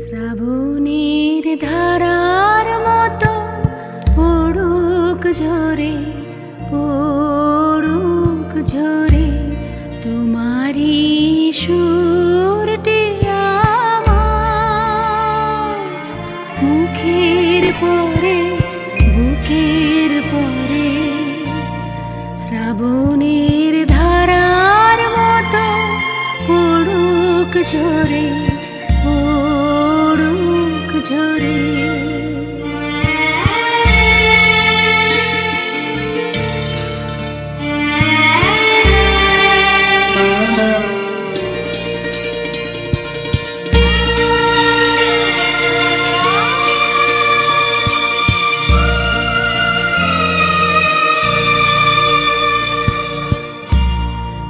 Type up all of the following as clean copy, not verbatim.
শ্রাবণের ধারার মতো পড়ুক ঝরে, পড়ুক ঝরে তোমারি সুরটি আমার মুখের পরে, বুকের পরে। শ্রাবণের ধারার মতো পড়ুক ঝরে, পড়ুক ঝরে।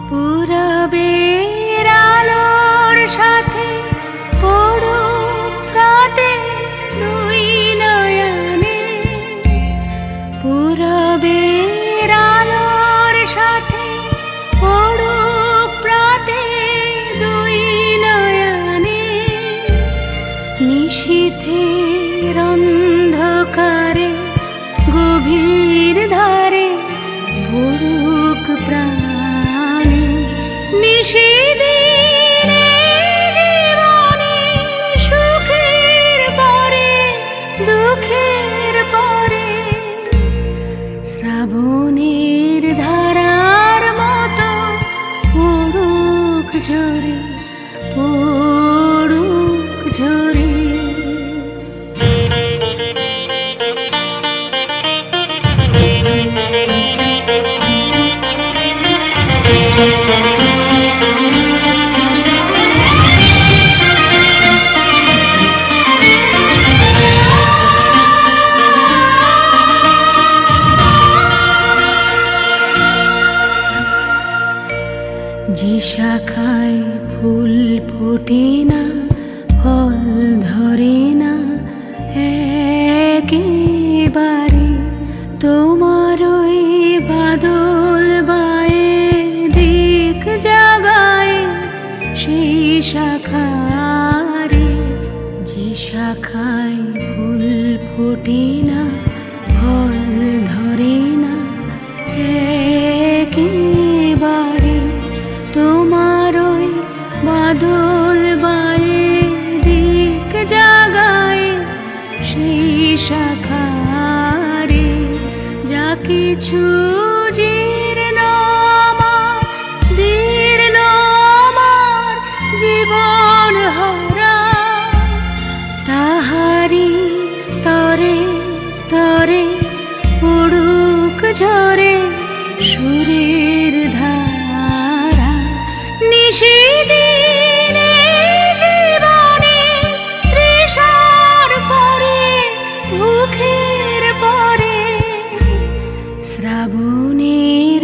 পূরবের আলোর সাথে পড়ুক প্রাতে দুই নয়নে, পূরবের আলোর সাথে পড়ুক প্রাতে দুই নয়নে। নিশীথের অন্ধকারে গভীর ধারে পড়ুক প্রাণে। নিশিদিনে জীবনে সুখের পরে, দুঃখের পরে। শ্রাবণের ধারার মতো পড়ুক ঝরে, পড়ুক ঝরে। যে শাখায় ফুল ফোটে না, ফল ধরে না একেবারে, তোমার ওই বাদল বায়ে দিক জাগায় সেই শাখারে। যে শাখায় ফুল ফোটে না, ফল ধরে না একেবারে, তোমার ওই বাদল বায়ে দিক জাগায় সেই শাখারে। যা কিছু জীর্ণ আমার, দীর্ণ আমার জীবন হারা, তাহারি স্তরে স্তরে পড়ুক ঝরে সুরের ধারা। নিশিদিনে জীবনে তৃষার পরে, ভুখের পরে। শ্রাবণের